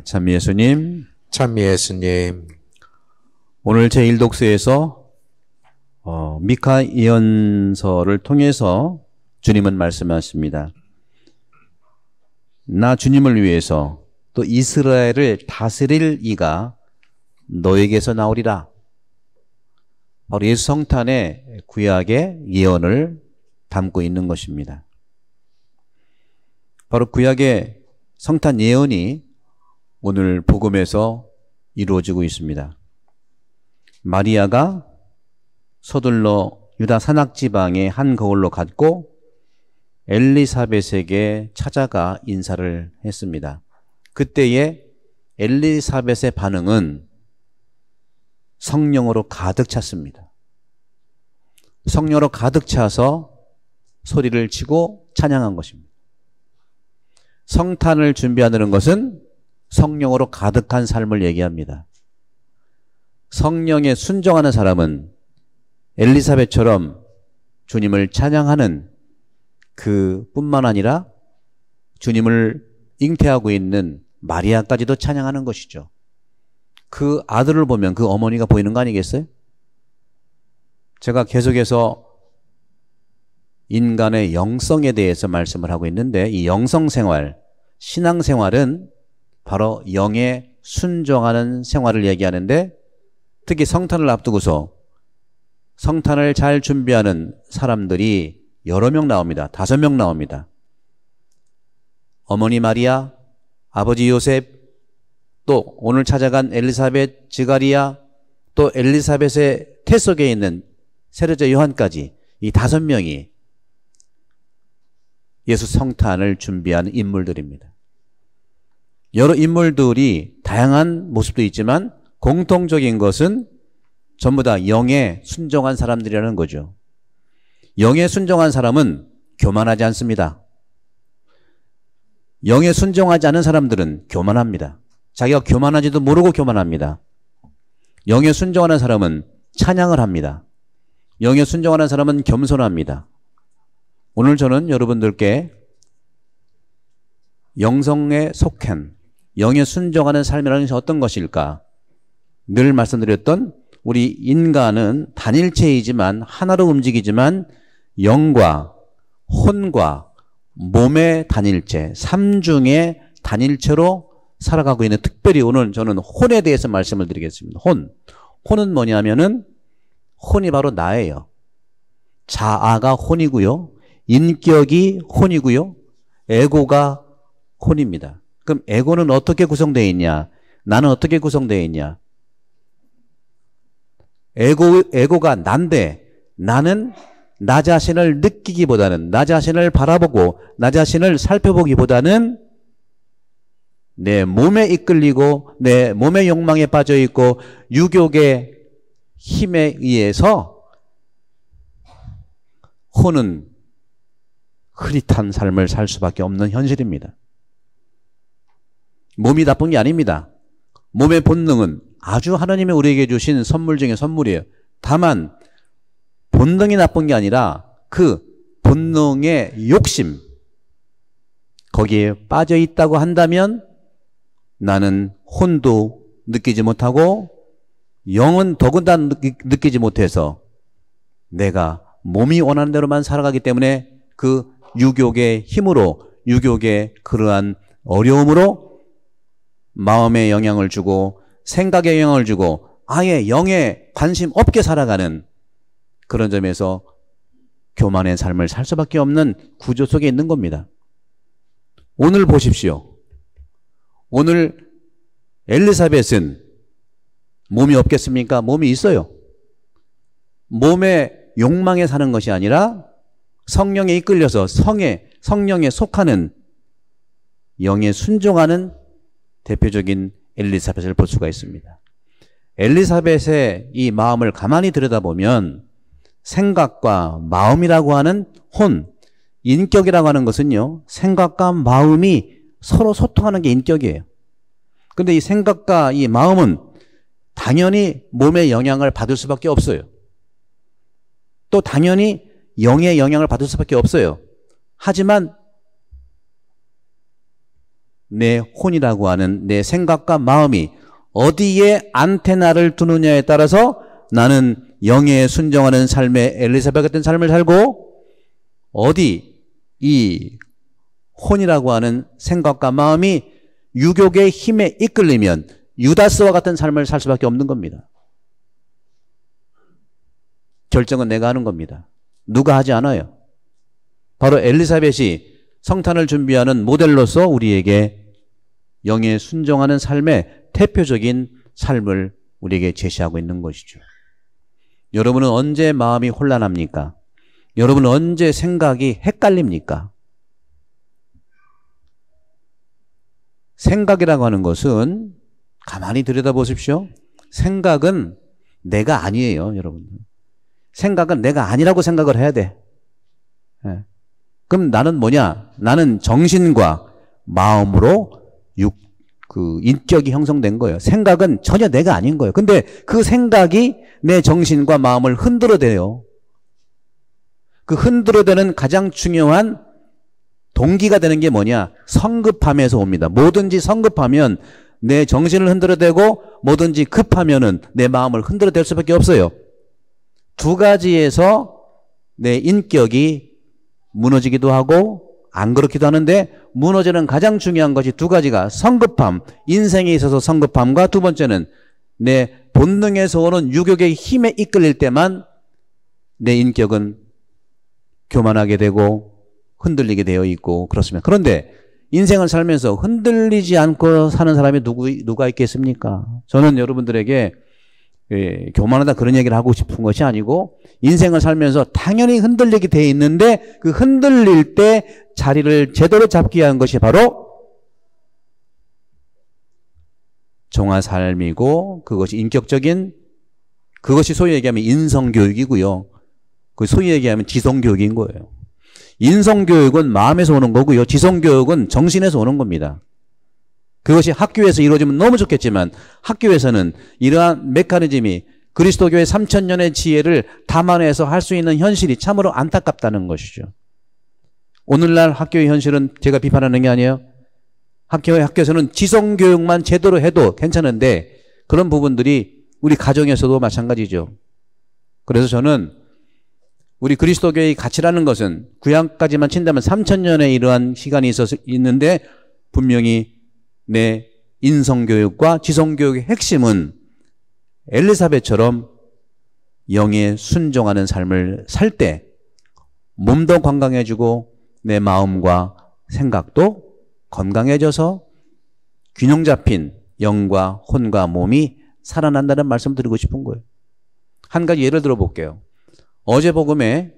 찬미 예수님. 찬미 예수님. 오늘 제1독서에서 미카 예언서를 통해서 주님은 말씀하십니다. 나 주님을 위해서 또 이스라엘을 다스릴 이가 너에게서 나오리라. 바로 예수 성탄의 구약의 예언을 담고 있는 것입니다. 바로 구약의 성탄 예언이 오늘 복음에서 이루어지고 있습니다. 마리아가 서둘러 유다 산악지방의 한 거울로 갔고 엘리사벳에게 찾아가 인사를 했습니다. 그때의 엘리사벳의 반응은 성령으로 가득 찼습니다. 성령으로 가득 차서 소리를 치고 찬양한 것입니다. 성탄을 준비하는 것은 성령으로 가득한 삶을 얘기합니다. 성령에 순종하는 사람은 엘리사벳처럼 주님을 찬양하는 그뿐만 아니라 주님을 잉태하고 있는 마리아까지도 찬양하는 것이죠. 그 아들을 보면 그 어머니가 보이는 거 아니겠어요? 제가 계속해서 인간의 영성에 대해서 말씀을 하고 있는데 이 영성생활, 신앙생활은 바로 영에 순종하는 생활을 얘기하는데 특히 성탄을 앞두고서 성탄을 잘 준비하는 사람들이 여러 명 나옵니다. 5명 나옵니다. 어머니 마리아, 아버지 요셉, 또 오늘 찾아간 엘리사벳, 지가리야, 또 엘리사벳의 태 속에 있는 세례자 요한까지 이 5명이 예수 성탄을 준비한 인물들입니다. 여러 인물들이 다양한 모습도 있지만 공통적인 것은 전부 다 영에 순종한 사람들이라는 거죠. 영에 순종한 사람은 교만하지 않습니다. 영에 순종하지 않은 사람들은 교만합니다. 자기가 교만한지도 모르고 교만합니다. 영에 순종하는 사람은 찬양을 합니다. 영에 순종하는 사람은 겸손합니다. 오늘 저는 여러분들께 영성에 속한 영에 순종하는 삶이라는 것이 어떤 것일까? 늘 말씀드렸던 우리 인간은 단일체이지만 하나로 움직이지만 영과 혼과 몸의 단일체, 삼중의 단일체로 살아가고 있는 특별히 오늘 저는 혼에 대해서 말씀을 드리겠습니다. 혼은 뭐냐면은 혼이 바로 나예요. 자아가 혼이고요. 인격이 혼이고요. 에고가 혼입니다. 그럼 에고는 어떻게 구성되어 있냐? 나는 어떻게 구성되어 있냐? 에고가 난데 나는 나 자신을 느끼기보다는 나 자신을 바라보고 나 자신을 살펴보기보다는 내 몸에 이끌리고 내 몸의 욕망에 빠져 있고 유욕의 힘에 의해서 혼은 흐릿한 삶을 살 수밖에 없는 현실입니다. 몸이 나쁜 게 아닙니다. 몸의 본능은 아주 하나님이 우리에게 주신 선물 중에 선물이에요. 다만 본능이 나쁜 게 아니라 그 본능의 욕심 거기에 빠져 있다고 한다면 나는 혼도 느끼지 못하고 영은 더군다나 느끼지 못해서 내가 몸이 원하는 대로만 살아가기 때문에 그 유욕의 힘으로 유욕의 그러한 어려움으로 마음에 영향을 주고 생각에 영향을 주고 아예 영에 관심 없게 살아가는 그런 점에서 교만의 삶을 살 수밖에 없는 구조 속에 있는 겁니다. 오늘 보십시오. 오늘 엘리사벳은 몸이 없겠습니까? 몸이 있어요. 몸의 욕망에 사는 것이 아니라 성령에 이끌려서 성령에 속하는 영에 순종하는 대표적인 엘리사벳을 볼 수가 있습니다. 엘리사벳의 이 마음을 가만히 들여다보면 생각과 마음이라고 하는 혼, 인격이라고 하는 것은요, 생각과 마음이 서로 소통하는 게 인격이에요. 그런데 이 생각과 이 마음은 당연히 몸의 영향을 받을 수밖에 없어요. 또 당연히 영의 영향을 받을 수밖에 없어요. 하지만 내 혼이라고 하는 내 생각과 마음이 어디에 안테나를 두느냐에 따라서 나는 영에 순종하는 삶의 엘리사벳 같은 삶을 살고, 어디 이 혼이라고 하는 생각과 마음이 유욕의 힘에 이끌리면 유다스와 같은 삶을 살 수밖에 없는 겁니다. 결정은 내가 하는 겁니다. 누가 하지 않아요. 바로 엘리사벳이 성탄을 준비하는 모델로서 우리에게 영에 순종하는 삶의 대표적인 삶을 우리에게 제시하고 있는 것이죠. 여러분은 언제 마음이 혼란합니까? 여러분은 언제 생각이 헷갈립니까? 생각이라고 하는 것은 가만히 들여다보십시오. 생각은 내가 아니에요, 여러분. 생각은 내가 아니라고 생각을 해야 돼. 네. 그럼 나는 뭐냐? 나는 정신과 마음으로 인격이 형성된 거예요. 생각은 전혀 내가 아닌 거예요. 근데 그 생각이 내 정신과 마음을 흔들어대요. 그 흔들어대는 가장 중요한 동기가 되는 게 뭐냐? 성급함에서 옵니다. 뭐든지 성급하면 내 정신을 흔들어대고, 뭐든지 급하면은 내 마음을 흔들어댈 수밖에 없어요. 두 가지에서 내 인격이 무너지기도 하고 안 그렇기도 하는데, 무너지는 가장 중요한 것이 두 가지가 성급함, 인생에 있어서 성급함과, 두 번째는 내 본능에서 오는 유욕의 힘에 이끌릴 때만 내 인격은 교만하게 되고 흔들리게 되어 있고 그렇습니다. 그런데 인생을 살면서 흔들리지 않고 사는 사람이 누가 있겠습니까? 저는 여러분들에게 교만하다 그런 얘기를 하고 싶은 것이 아니고, 인생을 살면서 당연히 흔들리게 되어 있는데 그 흔들릴 때 자리를 제대로 잡기 위한 것이 바로 정화 삶이고, 그것이 인격적인, 그것이 소위 얘기하면 인성교육이고요. 그 소위 얘기하면 지성교육인 거예요. 인성교육은 마음에서 오는 거고요. 지성교육은 정신에서 오는 겁니다. 그것이 학교에서 이루어지면 너무 좋겠지만, 학교에서는 이러한 메커니즘이 그리스도교의 3000년의 지혜를 담아내서 할 수 있는 현실이 참으로 안타깝다는 것이죠. 오늘날 학교의 현실은 제가 비판하는 게 아니에요. 학교에서는 지성교육만 제대로 해도 괜찮은데 그런 부분들이 우리 가정에서도 마찬가지죠. 그래서 저는 우리 그리스도교의 가치라는 것은 구약까지만 친다면 3000년의 이러한 시간이 있는데, 분명히 내 인성교육과 지성교육의 핵심은 엘리사벳처럼 영에 순종하는 삶을 살 때 몸도 건강해지고 내 마음과 생각도 건강해져서 균형 잡힌 영과 혼과 몸이 살아난다는 말씀 드리고 싶은 거예요. 한 가지 예를 들어 볼게요. 어제 복음에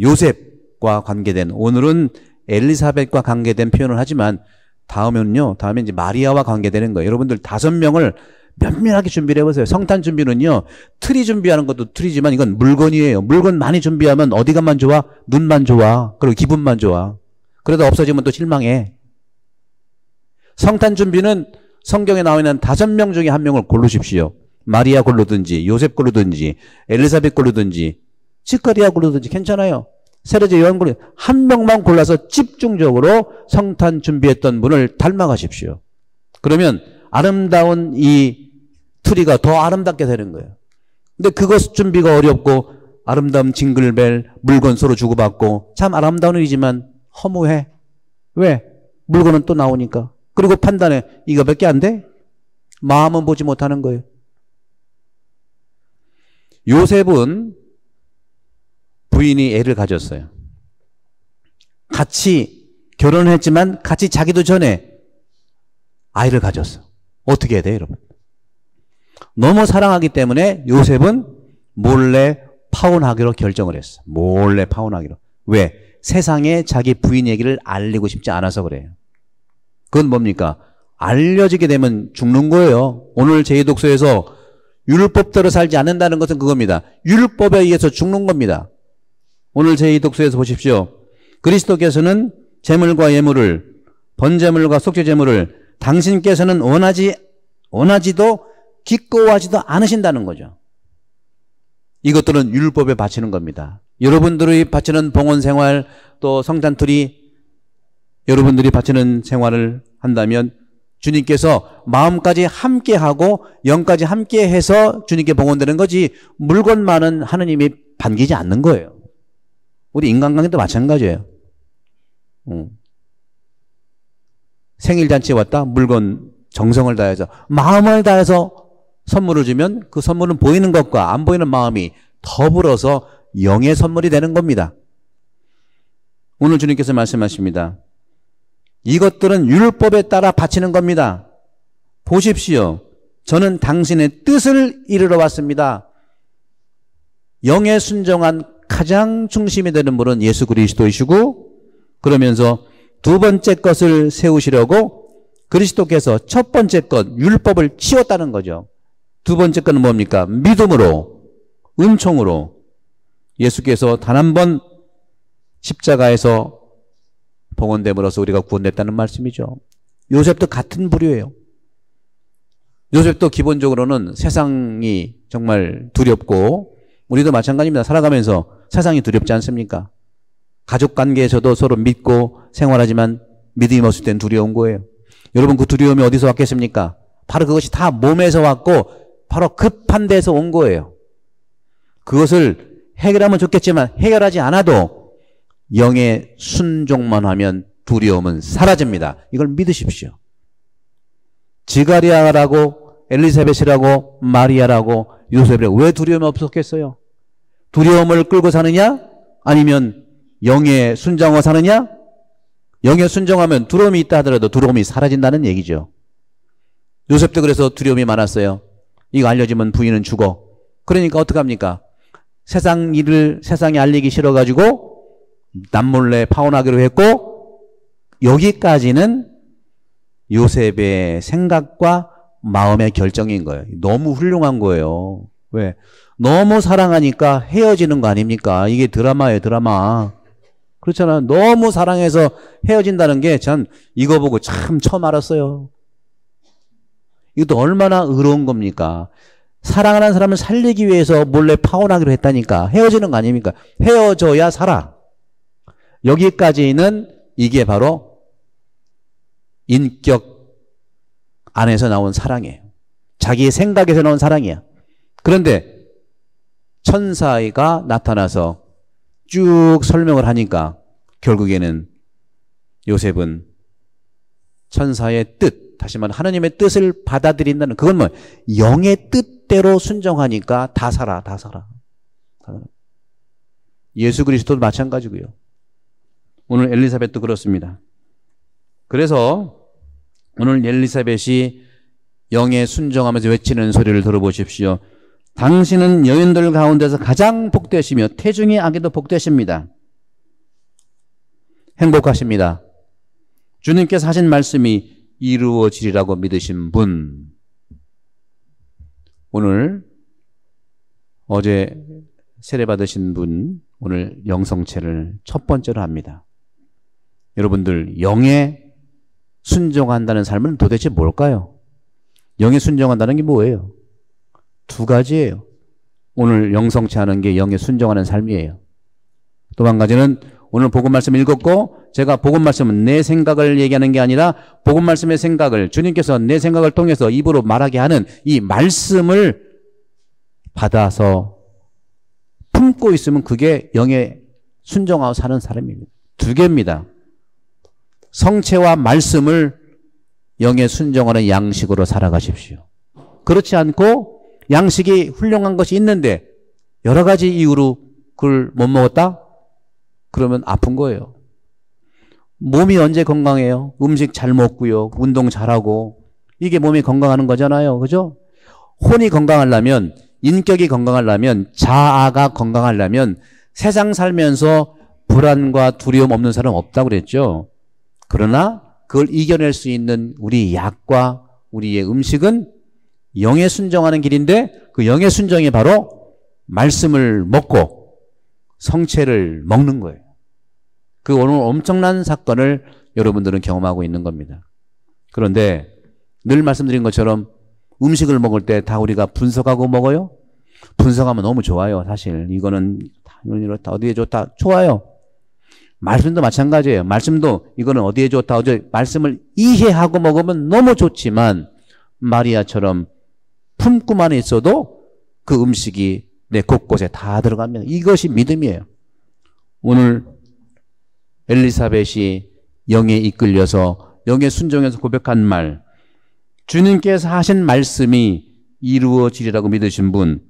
요셉과 관계된, 오늘은 엘리사벳과 관계된 표현을 하지만 다음에 이제 마리아와 관계되는 거예요. 여러분들 5명을 면밀하게 준비를 해보세요. 성탄 준비는요, 트리 준비하는 것도 트리지만 이건 물건이에요. 물건 많이 준비하면 어디가만 좋아? 눈만 좋아. 그리고 기분만 좋아. 그러다 없어지면 또 실망해. 성탄 준비는 성경에 나와 있는 5명 중에 1명을 고르십시오. 마리아 고르든지 요셉 고르든지 엘리사벳 고르든지 지카리아 고르든지 괜찮아요. 세례자 요한 고르든지 한 명만 골라서 집중적으로 성탄 준비했던 분을 닮아가십시오. 그러면 아름다운 이 트리가 더 아름답게 되는 거예요. 근데 그것 준비가 어렵고 아름다운 징글벨 물건 서로 주고받고 참 아름다운 일이지만 허무해. 왜? 물건은 또 나오니까. 그리고 판단해. 이거밖에 안 돼? 마음은 보지 못하는 거예요. 요셉은 부인이 애를 가졌어요. 같이 결혼했지만 같이 자기도 전에 아이를 가졌어. 어떻게 해야 돼요, 여러분? 너무 사랑하기 때문에 요셉은 몰래 파혼하기로 결정을 했어. 몰래 파혼하기로. 왜? 세상에 자기 부인 얘기를 알리고 싶지 않아서 그래요. 그건 뭡니까? 알려지게 되면 죽는 거예요. 오늘 제2독서에서 율법대로 살지 않는다는 것은 그겁니다. 율법에 의해서 죽는 겁니다. 오늘 제2독서에서 보십시오. 그리스도께서는 제물과 예물을, 번제물과 속죄제물을 당신께서는 원하지도 기꺼워하지도 않으신다는 거죠. 이것들은 율법에 바치는 겁니다. 여러분들이 바치는 봉헌생활, 또 성탄트리, 여러분들이 바치는 생활을 한다면 주님께서 마음까지 함께하고 영까지 함께해서 주님께 봉헌되는 거지 물건만은 하느님이 반기지 않는 거예요. 우리 인간관계도 마찬가지예요. 생일잔치에 왔다 물건 정성을 다해서 마음을 다해서 선물을 주면 그 선물은 보이는 것과 안 보이는 마음이 더불어서 영의 선물이 되는 겁니다. 오늘 주님께서 말씀하십니다. 이것들은 율법에 따라 바치는 겁니다. 보십시오. 저는 당신의 뜻을 이루러 왔습니다. 영에 순종한 가장 중심이 되는 분은 예수 그리스도이시고 그러면서 두 번째 것을 세우시려고 그리스도께서 첫 번째 것 율법을 치웠다는 거죠. 두 번째 것은 뭡니까? 믿음으로 은총으로 예수께서 단 한 번 십자가에서 봉헌됨으로써 우리가 구원됐다는 말씀이죠. 요셉도 같은 부류예요. 요셉도 기본적으로는 세상이 정말 두렵고 우리도 마찬가지입니다. 살아가면서 세상이 두렵지 않습니까? 가족관계에서도 서로 믿고 생활하지만 믿음이 없을 땐 두려운 거예요. 여러분 그 두려움이 어디서 왔겠습니까? 바로 그것이 다 몸에서 왔고 바로 급한 데서 온 거예요. 그것을 해결하면 좋겠지만 해결하지 않아도 영의 순종만 하면 두려움은 사라집니다. 이걸 믿으십시오. 지가리아라고 엘리사벳이라고 마리아라고 요셉이라고 왜 두려움이 없었겠어요? 두려움을 끌고 사느냐? 아니면 영의 순종하고 사느냐? 영의 순종하면 두려움이 있다 하더라도 두려움이 사라진다는 얘기죠. 요셉도 그래서 두려움이 많았어요. 이거 알려지면 부인은 죽어. 그러니까 어떡합니까? 세상 일을 세상에 알리기 싫어가지고 남몰래 파혼하기로 했고 여기까지는 요셉의 생각과 마음의 결정인 거예요. 너무 훌륭한 거예요. 왜? 너무 사랑하니까 헤어지는 거 아닙니까? 이게 드라마예요, 드라마. 그렇잖아요. 너무 사랑해서 헤어진다는 게 전 이거 보고 참 처음 알았어요. 이것도 얼마나 의로운 겁니까? 사랑하는 사람을 살리기 위해서 몰래 파혼하기로 했다니까. 헤어지는 거 아닙니까? 헤어져야 살아. 여기까지는 이게 바로 인격 안에서 나온 사랑이에요. 자기의 생각에서 나온 사랑이야. 그런데 천사가 나타나서 쭉 설명을 하니까 결국에는 요셉은 천사의 뜻, 다시 말해 하나님의 뜻을 받아들인다는 그건 뭐 영의 뜻대로 순종하니까 다 살아, 다 살아. 예수 그리스도도 마찬가지고요. 오늘 엘리사벳도 그렇습니다. 그래서 오늘 엘리사벳이 영에 순종하면서 외치는 소리를 들어보십시오. 당신은 여인들 가운데서 가장 복되시며 태중의 아기도 복되십니다. 행복하십니다. 주님께서 하신 말씀이 이루어지리라고 믿으신 분. 오늘 어제 세례받으신 분 오늘 영성체를 첫 번째로 합니다. 여러분들 영에 순종한다는 삶은 도대체 뭘까요? 영에 순종한다는 게 뭐예요? 두 가지예요. 오늘 영성체 하는 게 영에 순종하는 삶이에요. 또 한 가지는 오늘 복음 말씀 읽었고 제가 복음 말씀은 내 생각을 얘기하는 게 아니라 복음 말씀의 생각을 주님께서 내 생각을 통해서 입으로 말하게 하는 이 말씀을 받아서 품고 있으면 그게 영에 순종하고 사는 사람입니다. 두 개입니다. 성체와 말씀을 영에 순종하는 양식으로 살아가십시오. 그렇지 않고 양식이 훌륭한 것이 있는데 여러 가지 이유로 그걸 못 먹었다? 그러면 아픈 거예요. 몸이 언제 건강해요? 음식 잘 먹고요. 운동 잘하고. 이게 몸이 건강하는 거잖아요. 그죠? 혼이 건강하려면, 인격이 건강하려면, 자아가 건강하려면 세상 살면서 불안과 두려움 없는 사람 없다고 그랬죠. 그러나 그걸 이겨낼 수 있는 우리 약과 우리의 음식은 영에 순종하는 길인데 그 영의 순종이 바로 말씀을 먹고 성체를 먹는 거예요. 그 오늘 엄청난 사건을 여러분들은 경험하고 있는 겁니다. 그런데 늘 말씀드린 것처럼 음식을 먹을 때 다 우리가 분석하고 먹어요? 분석하면 너무 좋아요. 사실 이거는 이렇다 어디에 좋다 좋아요. 말씀도 마찬가지예요. 말씀도 이거는 어디에 좋다. 어제 말씀을 이해하고 먹으면 너무 좋지만 마리아처럼 품고 안에 있어도 그 음식이 내 곳곳에 다 들어갑니다. 이것이 믿음이에요. 오늘 엘리사벳이 영에 이끌려서 영에 순종해서 고백한 말, 주님께서 하신 말씀이 이루어지리라고 믿으신 분,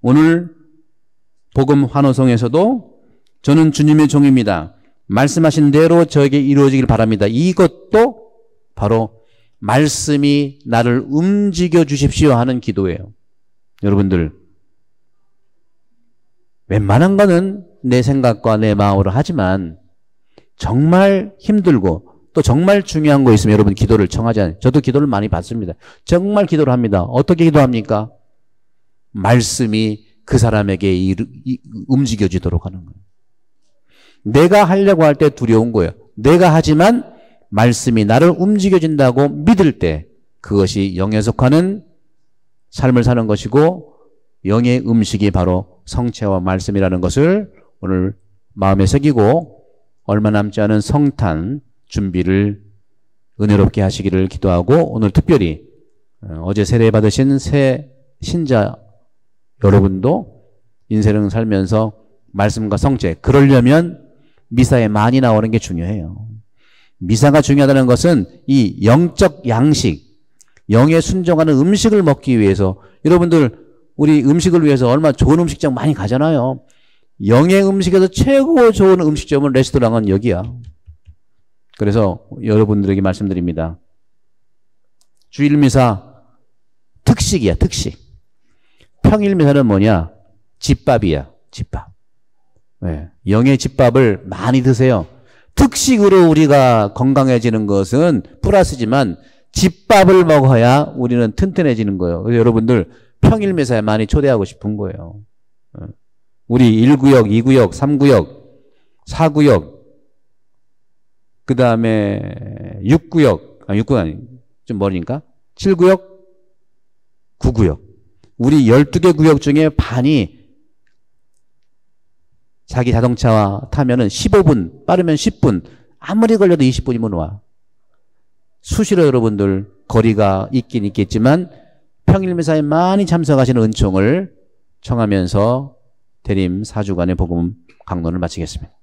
오늘 복음 환호성에서도 저는 주님의 종입니다. 말씀하신 대로 저에게 이루어지길 바랍니다. 이것도 바로 말씀이 나를 움직여 주십시오 하는 기도예요. 여러분들, 웬만한 거는 내 생각과 내 마음으로 하지만 정말 힘들고 또 정말 중요한 거 있으면 여러분 기도를 청하지 않아요. 저도 기도를 많이 받습니다. 정말 기도를 합니다. 어떻게 기도합니까? 말씀이 그 사람에게 움직여지도록 하는 거예요. 내가 하려고 할 때 두려운 거예요. 내가 하지만 말씀이 나를 움직여진다고 믿을 때 그것이 영에 속하는 삶을 사는 것이고 영의 음식이 바로 성체와 말씀이라는 것을 오늘 마음에 새기고 얼마 남지 않은 성탄 준비를 은혜롭게 하시기를 기도하고 오늘 특별히 어제 세례 받으신 새 신자 여러분도 인생을 살면서 말씀과 성체, 그러려면 미사에 많이 나오는 게 중요해요. 미사가 중요하다는 것은 이 영적 양식, 영에 순종하는 음식을 먹기 위해서 여러분들 우리 음식을 위해서 얼마나 좋은 음식점 많이 가잖아요. 영의 음식에서 최고 좋은 음식점은 레스토랑은 여기야. 그래서 여러분들에게 말씀드립니다. 주일미사 특식이야, 특식. 평일미사는 뭐냐? 집밥이야, 집밥. 네. 영의 집밥을 많이 드세요. 특식으로 우리가 건강해지는 것은 플러스지만 집밥을 먹어야 우리는 튼튼해지는 거예요. 그래서 여러분들 평일미사에 많이 초대하고 싶은 거예요. 우리 1구역, 2구역, 3구역, 4구역, 그 다음에 6구역, 6구역 아니, 좀 멀으니까 7구역, 9구역. 우리 12개 구역 중에 반이 자기 자동차 타면은 15분, 빠르면 10분, 아무리 걸려도 20분이면 와. 수시로 여러분들 거리가 있긴 있겠지만 평일미사에 많이 참석하시는 은총을 청하면서 대림 4주간의 복음 강론을 마치겠습니다.